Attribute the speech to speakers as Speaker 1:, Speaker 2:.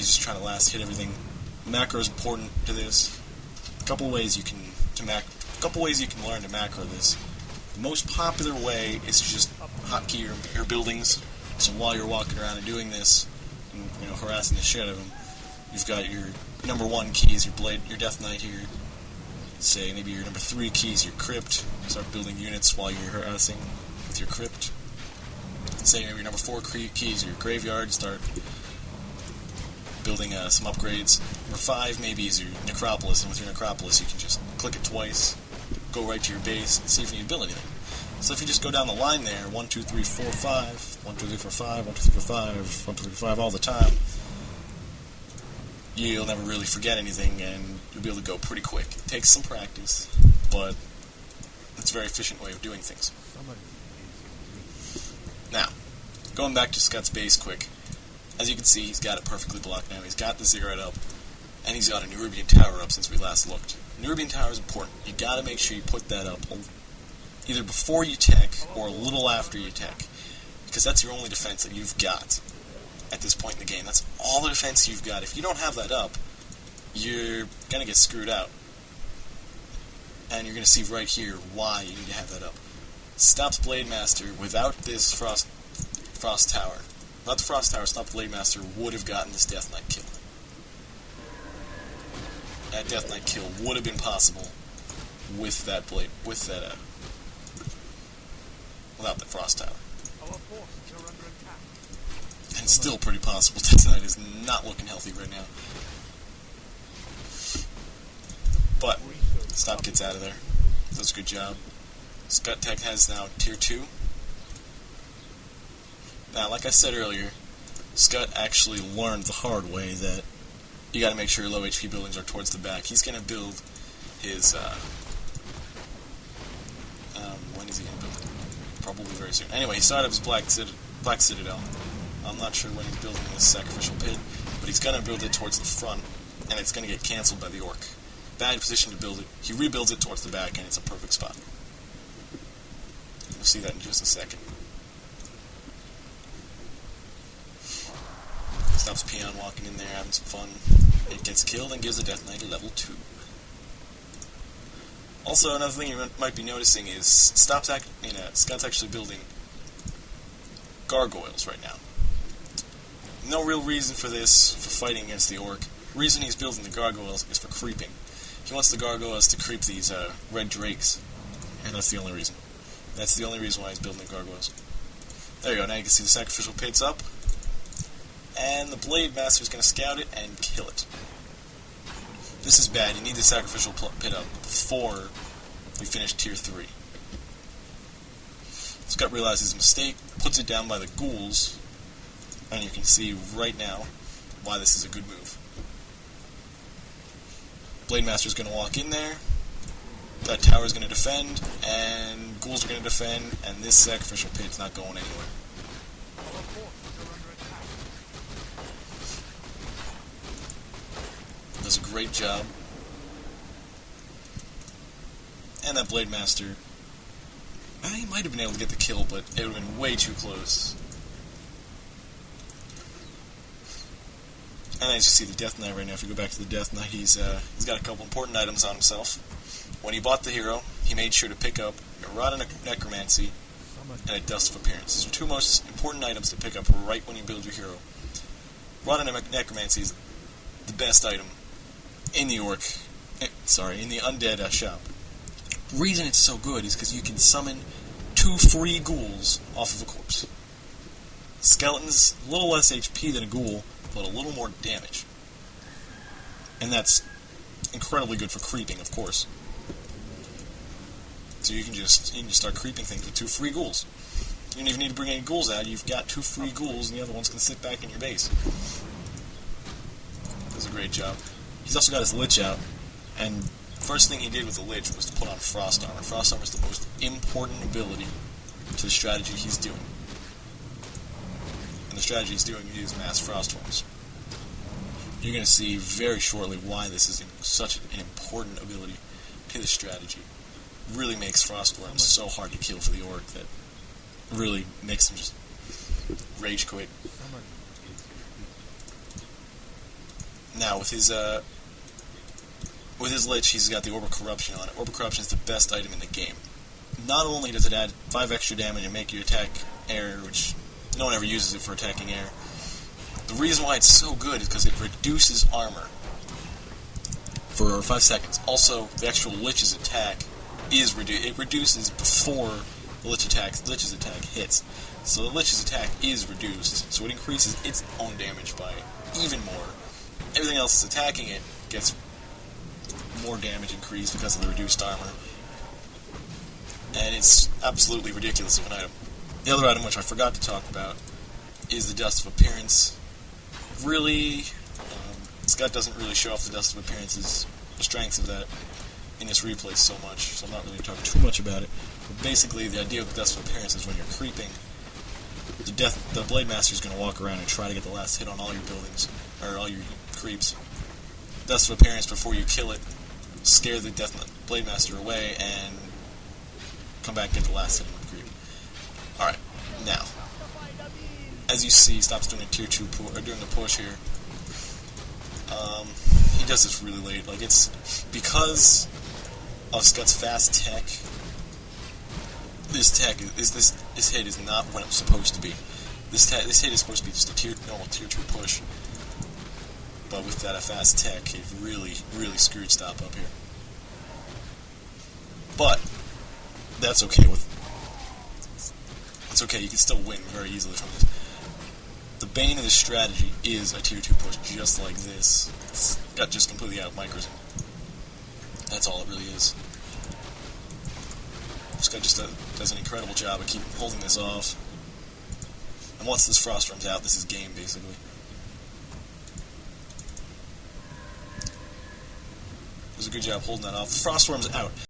Speaker 1: he's just trying to last hit everything. Macro is important to this. A couple ways you can learn to macro this. The most popular way is to just hotkey your buildings. So while you're walking around and doing this, and, harassing the shit out of them, you've got your number 1 keys, your Death Knight here. Say maybe your number 3 keys, your Crypt. Start building units while you're harassing with your Crypt. Say maybe your number 4 keys, your Graveyard. Start building some upgrades. Number 5 maybe is your Necropolis, and with your Necropolis you can just click it twice, go right to your base, and see if you need to build anything. So if you just go down the line there, 1, 2, 3, 4, 5, 1, 2, 3, 4, 5, 1, 2, 3, 4, 5, 1, 2, 3, 4, 5 all the time, you'll never really forget anything, and you'll be able to go pretty quick. It takes some practice, but it's a very efficient way of doing things. Now, going back to Scott's base quick, as you can see, he's got it perfectly blocked now. He's got the ziggurat up, and he's got a Nerubian tower up since we last looked. Nerubian tower is important. You gotta make sure you put that up either before you tech or a little after you tech, because that's your only defense that you've got at this point in the game. That's all the defense you've got. If you don't have that up, you're gonna get screwed out. And you're gonna see right here why you need to have that up. Stops Blade Master without this Frost Tower. Without the Frost Tower, Stop Blade Master would have gotten this Death Knight kill. That Death Knight kill would have been possible with that blade, without the Frost Tower. And it's still pretty possible. Death Knight is not looking healthy right now. But Stop gets out of there. Does a good job. Scott Tech has now Tier 2. Now, like I said earlier, Scott actually learned the hard way that you gotta make sure your low HP buildings are towards the back. He's gonna build his, when is he gonna build it? Probably very soon. Anyway, he started up his Black Citadel. I'm not sure when he's building this Sacrificial Pit, but he's gonna build it towards the front, and it's gonna get cancelled by the Orc. Bad position to build it. He rebuilds it towards the back, and it's a perfect spot. You'll see that in just a second. Stops Peon walking in there, having some fun. It gets killed and gives the Death Knight a level 2. Also, another thing you might be noticing is Scott's actually building gargoyles right now. No real reason for this, for fighting against the Orc. The reason he's building the gargoyles is for creeping. He wants the gargoyles to creep these red drakes, and that's the only reason. That's the only reason why he's building the gargoyles. There you go, now you can see the Sacrificial Pit's up, and the Blade Master is going to scout it and kill it. This is bad. You need the Sacrificial Pit up before we finish Tier 3. Scott realizes his mistake, puts it down by the ghouls, and you can see right now why this is a good move. Blade Master's going to walk in there, that tower's going to defend, and ghouls are going to defend, and this Sacrificial Pit's not going anywhere. Does a great job. And that Blade Master, he might have been able to get the kill, but it would have been way too close. And as you see the Death Knight right now, if you go back to the Death Knight, he's got a couple important items on himself. When he bought the hero, he made sure to pick up a Rod of Necromancy and a Dust of Appearance. These are two most important items to pick up right when you build your hero. Rod of Necromancy is the best item in the in the undead shop. The reason it's so good is because you can summon 2 free ghouls off of a corpse. Skeleton's a little less HP than a ghoul, but a little more damage. And that's incredibly good for creeping, of course. So you can just start creeping things with 2 free ghouls. You don't even need to bring any ghouls out. You've got 2 free ghouls, and the other one's going to sit back in your base. Does a great job. He's also got his Lich out, and first thing he did with the Lich was to put on Frost Armor. Frost Armor is the most important ability to the strategy he's doing. And the strategy he's doing is Mass Frostworms. You're going to see very shortly why this is such an important ability to the strategy. It really makes Frostworms so hard to kill for the Orc that really makes them just rage quit. Now, with his Lich, he's got the Orb of Corruption on it. Orb of Corruption is the best item in the game. Not only does it add 5 extra damage and make you attack air, which no one ever uses it for attacking air, the reason why it's so good is because it reduces armor for 5 seconds. Also, the actual Lich's attack is it reduces before the Lich's attack hits. So the Lich's attack is reduced, so it increases its own damage by even more. Everything else that's attacking it gets more damage increased because of the reduced armor. And it's absolutely ridiculous of an item. The other item, which I forgot to talk about, is the Dust of Appearance. Really, Scott doesn't really show off the Dust of Appearances, the strengths of that, in this replay so much, so I'm not really talking too much about it. But basically, the idea of the Dust of Appearance is when you're creeping, the Blade Master is going to walk around and try to get the last hit on all your buildings, or all your creeps. Dust of Appearance, before you kill it, scare the Blade Master away, and come back and get the last hit on the creep. Alright, now, as you see, he stops doing a tier 2 doing the push here. He does this really late. Like, it's because of Scott's fast tech. This hit is not what it's supposed to be. This hit is supposed to be just a normal tier 2 push. But with that fast tech, it really screwed Stop up here. But that's okay. It's okay. You can still win very easily from this. The bane of this strategy is a tier 2 push, just like this. It's got just completely out of micros. That's all it really is. This guy just does an incredible job of keeping holding this off. And once this Frost runs out, this is game, basically. Does a good job holding that off. The Frost Worm's out.